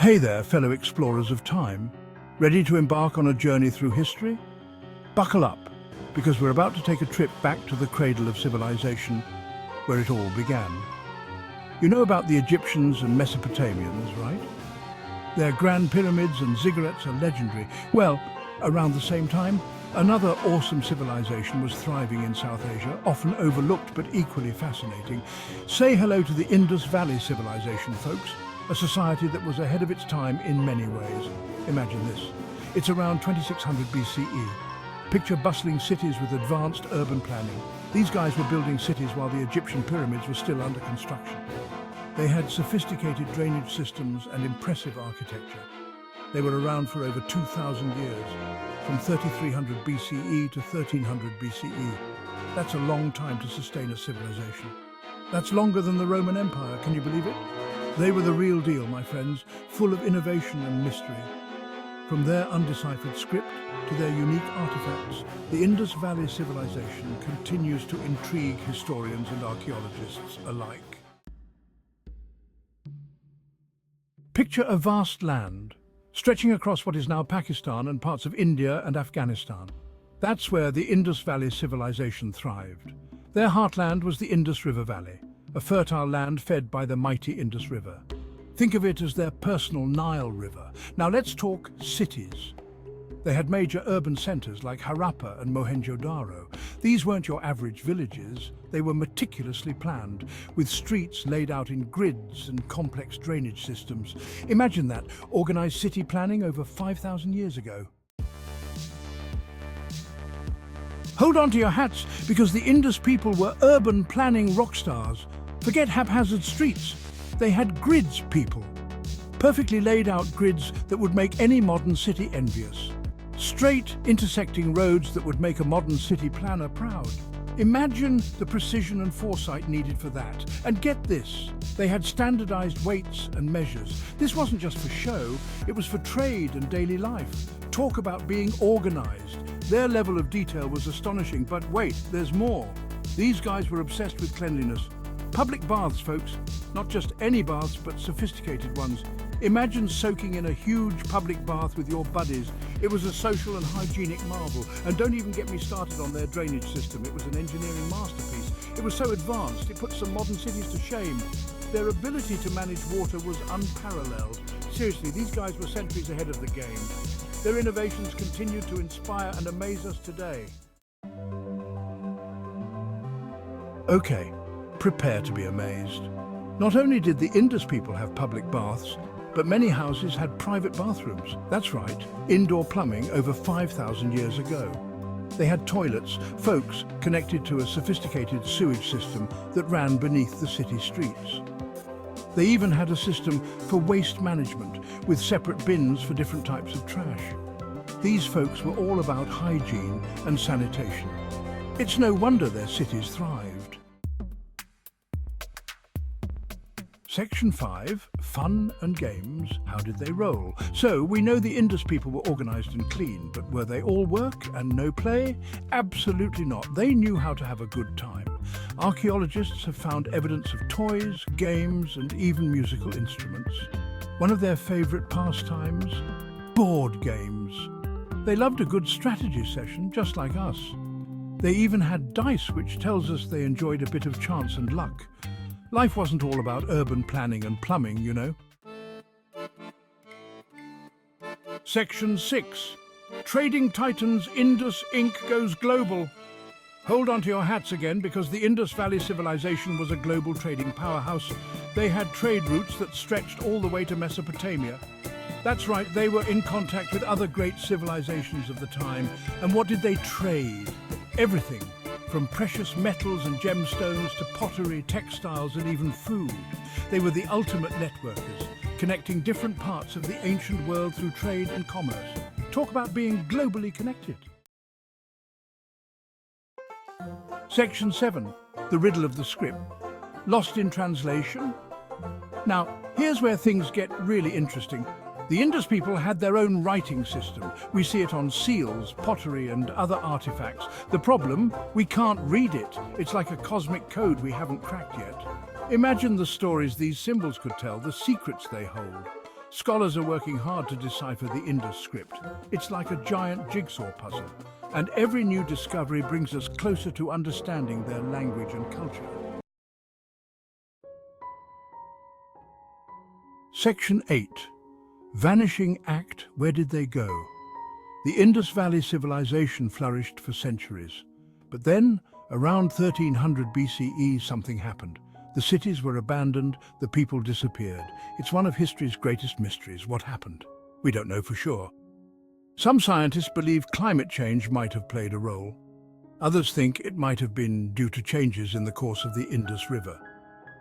Hey there, fellow explorers of time. Ready to embark on a journey through history? Buckle up, because we're about to take a trip back to the cradle of civilization, where it all began. You know about the Egyptians and Mesopotamians, right? Their grand pyramids and ziggurats are legendary. Well, around the same time, another awesome civilization was thriving in South Asia, often overlooked but equally fascinating. Say hello to the Indus Valley Civilization, folks. A society that was ahead of its time in many ways. Imagine this. It's around 2600 BCE. Picture bustling cities with advanced urban planning. These guys were building cities while the Egyptian pyramids were still under construction. They had sophisticated drainage systems and impressive architecture. They were around for over 2,000 years, from 3300 BCE to 1300 BCE. That's a long time to sustain a civilization. That's longer than the Roman Empire, can you believe it? They were the real deal, my friends, full of innovation and mystery. From their undeciphered script to their unique artifacts, the Indus Valley Civilization continues to intrigue historians and archaeologists alike. Picture a vast land, stretching across what is now Pakistan and parts of India and Afghanistan. That's where the Indus Valley Civilization thrived. Their heartland was the Indus River Valley, a fertile land fed by the mighty Indus River. Think of it as their personal Nile River. Now let's talk cities. They had major urban centers like Harappa and Mohenjo-daro. These weren't your average villages. They were meticulously planned, with streets laid out in grids and complex drainage systems. Imagine that, organized city planning over 5,000 years ago. Hold on to your hats, because the Indus people were urban planning rock stars. Forget haphazard streets. They had grids, people. Perfectly laid out grids that would make any modern city envious. Straight, intersecting roads that would make a modern city planner proud. Imagine the precision and foresight needed for that. And get this, they had standardized weights and measures. This wasn't just for show, it was for trade and daily life. Talk about being organized. Their level of detail was astonishing, but wait, there's more. These guys were obsessed with cleanliness. Public baths, folks. Not just any baths, but sophisticated ones. Imagine soaking in a huge public bath with your buddies. It was a social and hygienic marvel. And don't even get me started on their drainage system. It was an engineering masterpiece. It was so advanced, it put some modern cities to shame. Their ability to manage water was unparalleled. Seriously, these guys were centuries ahead of the game. Their innovations continue to inspire and amaze us today. Okay. Prepare to be amazed. Not only did the Indus people have public baths, but many houses had private bathrooms. That's right, indoor plumbing over 5,000 years ago. They had toilets, folks, connected to a sophisticated sewage system that ran beneath the city streets. They even had a system for waste management, with separate bins for different types of trash. These folks were all about hygiene and sanitation. It's no wonder their cities thrived. Section 5, Fun and Games. How did they roll? So, we know the Indus people were organized and clean, but were they all work and no play? Absolutely not. They knew how to have a good time. Archaeologists have found evidence of toys, games, and even musical instruments. One of their favorite pastimes? Board games. They loved a good strategy session, just like us. They even had dice, which tells us they enjoyed a bit of chance and luck. Life wasn't all about urban planning and plumbing, you know. Section 6. Trading Titans Indus Inc. goes global. Hold on to your hats again, because the Indus Valley Civilization was a global trading powerhouse. They had trade routes that stretched all the way to Mesopotamia. That's right, they were in contact with other great civilizations of the time. And what did they trade? Everything. From precious metals and gemstones to pottery, textiles, and even food. They were the ultimate networkers, connecting different parts of the ancient world through trade and commerce. Talk about being globally connected. Section 7, the riddle of the script. Lost in translation? Now, here's where things get really interesting. The Indus people had their own writing system. We see it on seals, pottery, and other artifacts. The problem, we can't read it. It's like a cosmic code we haven't cracked yet. Imagine the stories these symbols could tell, the secrets they hold. Scholars are working hard to decipher the Indus script. It's like a giant jigsaw puzzle, and every new discovery brings us closer to understanding their language and culture. Section 8. Vanishing Act, Where Did They Go? The Indus Valley Civilization flourished for centuries. But then, around 1300 BCE, something happened. The cities were abandoned, the people disappeared. It's one of history's greatest mysteries. What happened? We don't know for sure. Some scientists believe climate change might have played a role. Others think it might have been due to changes in the course of the Indus River.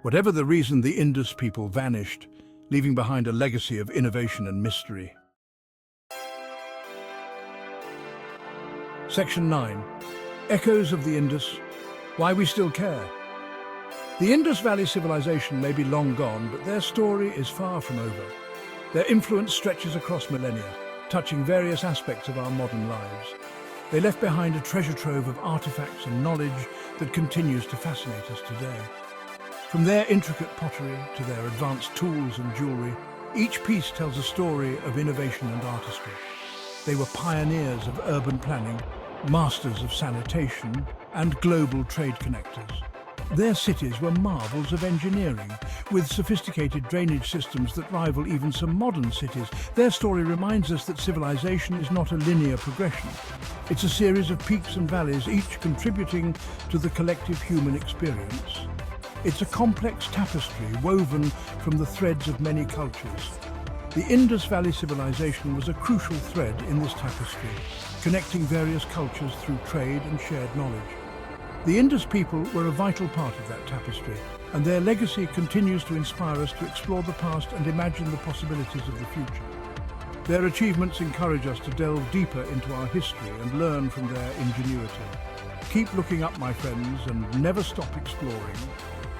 Whatever the reason, the Indus people vanished, leaving behind a legacy of innovation and mystery. Section 9. Echoes of the Indus. Why we still care. The Indus Valley Civilization may be long gone, but their story is far from over. Their influence stretches across millennia, touching various aspects of our modern lives. They left behind a treasure trove of artifacts and knowledge that continues to fascinate us today. From their intricate pottery to their advanced tools and jewelry, each piece tells a story of innovation and artistry. They were pioneers of urban planning, masters of sanitation, and global trade connectors. Their cities were marvels of engineering, with sophisticated drainage systems that rival even some modern cities. Their story reminds us that civilization is not a linear progression. It's a series of peaks and valleys, each contributing to the collective human experience. It's a complex tapestry woven from the threads of many cultures. The Indus Valley Civilization was a crucial thread in this tapestry, connecting various cultures through trade and shared knowledge. The Indus people were a vital part of that tapestry, and their legacy continues to inspire us to explore the past and imagine the possibilities of the future. Their achievements encourage us to delve deeper into our history and learn from their ingenuity. Keep looking up, my friends, and never stop exploring.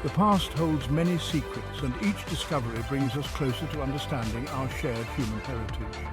The past holds many secrets, and each discovery brings us closer to understanding our shared human heritage.